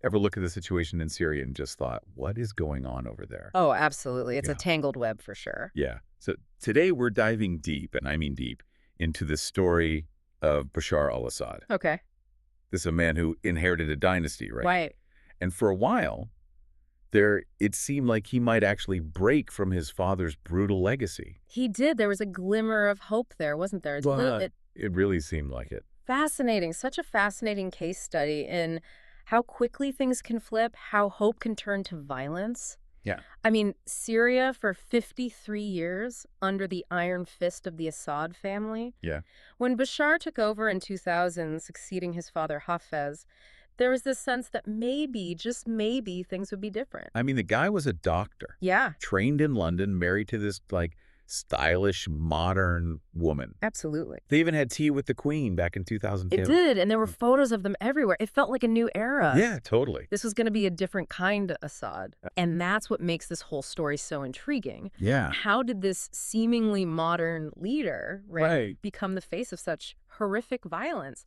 Ever look at the situation in Syria and just thought, what is going on over there? Oh, absolutely. It's a Yeah. tangled web for sure. Yeah. So today we're diving deep, and I mean deep, into the story of Bashar al-Assad. Okay. This is a man who inherited a dynasty, right? Right. And for a while, it seemed like he might actually break from his father's brutal legacy. He did. There was a glimmer of hope there, wasn't there? It's a little But bit it really seemed like it. fascinating. Such a fascinating case study in how quickly things can flip, how hope can turn to violence. Yeah. I mean, Syria for 53 years under the iron fist of the Assad family. Yeah. When Bashar took over in 2000, succeeding his father Hafez, there was this sense that maybe, just maybe, things would be different. I mean, the guy was a doctor, Yeah, trained in London, married to this, like, stylish, modern woman. absolutely. They even had tea with the Queen back in It 2002. did, and there were photos of them everywhere. It felt like a new era. Yeah, totally. This was going to be a different kind of Assad. And that's what makes this whole story so intriguing. Yeah. How did this seemingly modern leader, Right. become the face of such horrific violence?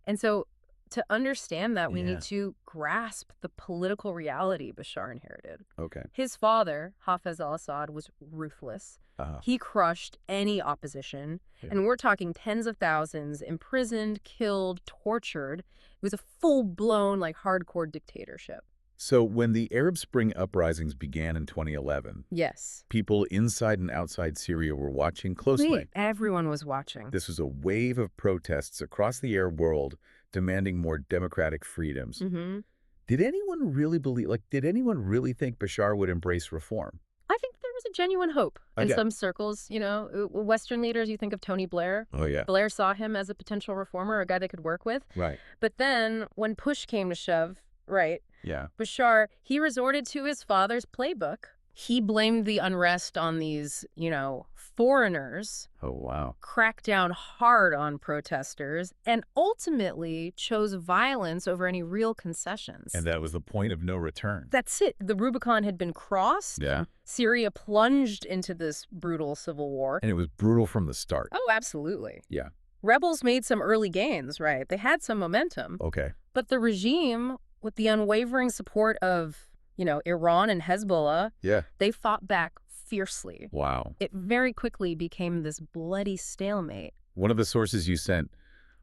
And so to understand that, we Yeah. need to grasp the political reality Bashar inherited. Okay. His father, Hafez al-Assad, was ruthless. He crushed any opposition. Yeah. And we're talking tens of thousands imprisoned, killed, tortured. It was a full-blown, like, hardcore dictatorship. So when the Arab Spring uprisings began in 2011, Yes. people inside and outside Syria were watching closely. Everyone was watching. This was a wave of protests across the Arab world demanding more democratic freedoms. Mm-hmm. Did anyone really think Bashar would embrace reform? I think there was a genuine hope in Okay. some circles. Western leaders, you think of Tony Blair. Oh, yeah. Blair saw him as a potential reformer, a guy they could work with. Right. But then when push came to shove, right, Yeah. Bashar, he resorted to his father's playbook. He blamed the unrest on these, foreigners, Oh, wow. cracked down hard on protesters, and ultimately chose violence over any real concessions. And that was the point of no return. That's it. The Rubicon had been crossed. Yeah. Syria plunged into this brutal civil war. And it was brutal from the start. Oh, absolutely. Yeah. Rebels made some early gains, right? They had some momentum. Okay. But the regime, with the unwavering support of, Iran and Hezbollah, Yeah. they fought back fiercely. Wow. It very quickly became this bloody stalemate. One of the sources you sent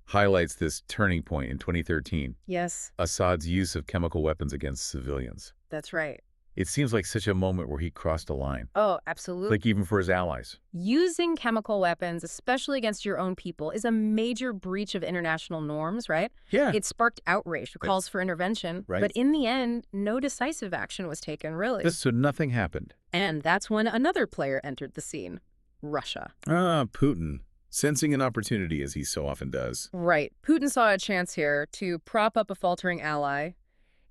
highlights this turning point in 2013, Yes, Assad's use of chemical weapons against civilians. that's right. It seems like such a moment where he crossed a line, Oh, absolutely. like even for his allies. Using chemical weapons, especially against your own people, is a major breach of international norms, right? Yeah. It sparked outrage, calls for intervention. Right. But in the end, no decisive action was taken, really. So nothing happened. And that's when another player entered the scene, Russia. Putin, sensing an opportunity as he so often does. Right. Putin saw a chance here to prop up a faltering ally,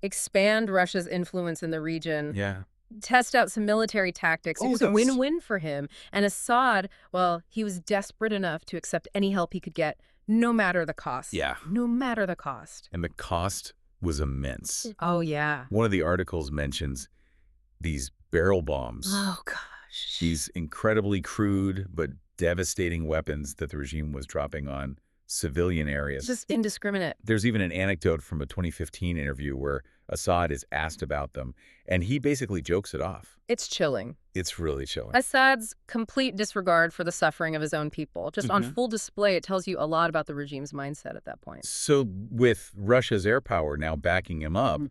expand Russia's influence in the region, Yeah. test out some military tactics. It Oh, was a that's- win-win for him. And Assad, well, he was desperate enough to accept any help he could get, no matter the cost. Yeah. No matter the cost. And the cost was immense. Oh, yeah. One of the articles mentions these barrel bombs, Oh, gosh. these incredibly crude but devastating weapons that the regime was dropping on civilian areas. Just indiscriminate. There's even an anecdote from a 2015 interview where Assad is asked about them, and he basically jokes it off. It's chilling. It's really chilling. Assad's complete disregard for the suffering of his own people, just on Mhm. full display, it tells you a lot about the regime's mindset at that point. So with Russia's air power now backing him up,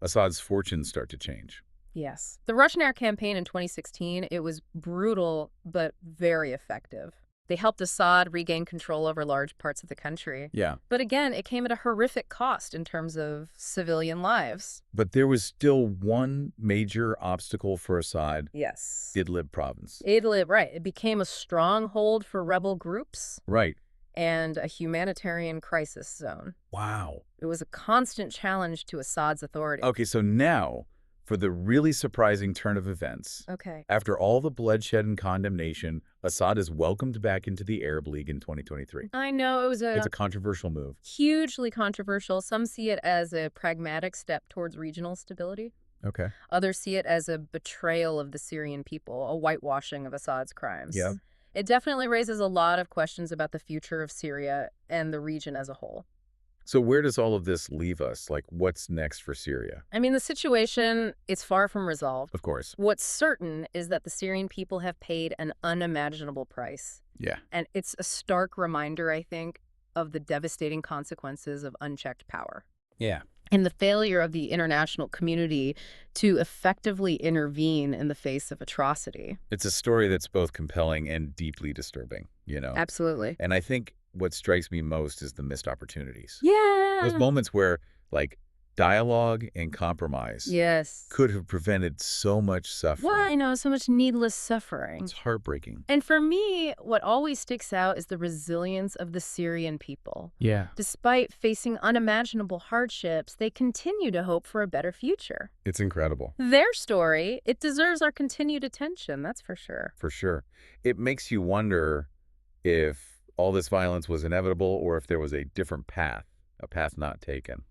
Assad's fortunes start to change. Yes. The Russian air campaign in 2016, it was brutal, but very effective. They helped Assad regain control over large parts of the country. Yeah. But again, it came at a horrific cost in terms of civilian lives. But there was still one major obstacle for Assad, Yes. Idlib province. Idlib, right. It became a stronghold for rebel groups Right. and a humanitarian crisis zone. Wow. It was a constant challenge to Assad's authority. Okay, so now for the really surprising turn of events. Okay. After all the bloodshed and condemnation, Assad is welcomed back into the Arab League in 2023. I know it was It's a controversial move. hugely controversial. Some see it as a pragmatic step towards regional stability. Okay. Others see it as a betrayal of the Syrian people, a whitewashing of Assad's crimes. Yeah. It definitely raises a lot of questions about the future of Syria and the region as a whole. So where does all of this leave us? Like, what's next for Syria? I mean, the situation is far from resolved. Of course. What's certain is that the Syrian people have paid an unimaginable price. Yeah. And it's a stark reminder, I think, of the devastating consequences of unchecked power Yeah. and the failure of the international community to effectively intervene in the face of atrocity. It's a story that's both compelling and deeply disturbing, Absolutely. And I think what strikes me most is the missed opportunities. Those Yeah. moments where, like, dialogue and compromise Yes. could have prevented so much suffering. Why? I know, so much needless suffering. It's heartbreaking. And for me, what always sticks out is the resilience of the Syrian people. Yeah. Despite facing unimaginable hardships, they continue to hope for a better future. It's incredible. Their story, it deserves our continued attention, that's for sure. For sure. It makes you wonder if all this violence was inevitable or if there was a different path, a path not taken.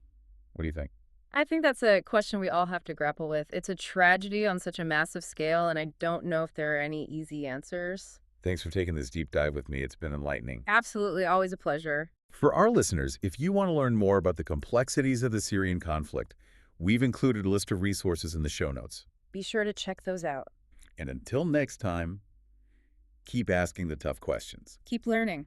What do you think? I think that's a question we all have to grapple with. It's a tragedy on such a massive scale, and I don't know if there are any easy answers. Thanks for taking this deep dive with me. It's been enlightening. Absolutely, always a pleasure. For our listeners, if you want to learn more about the complexities of the Syrian conflict, we've included a list of resources in the show notes. Be sure to check those out. And until next time, keep asking the tough questions. Keep learning.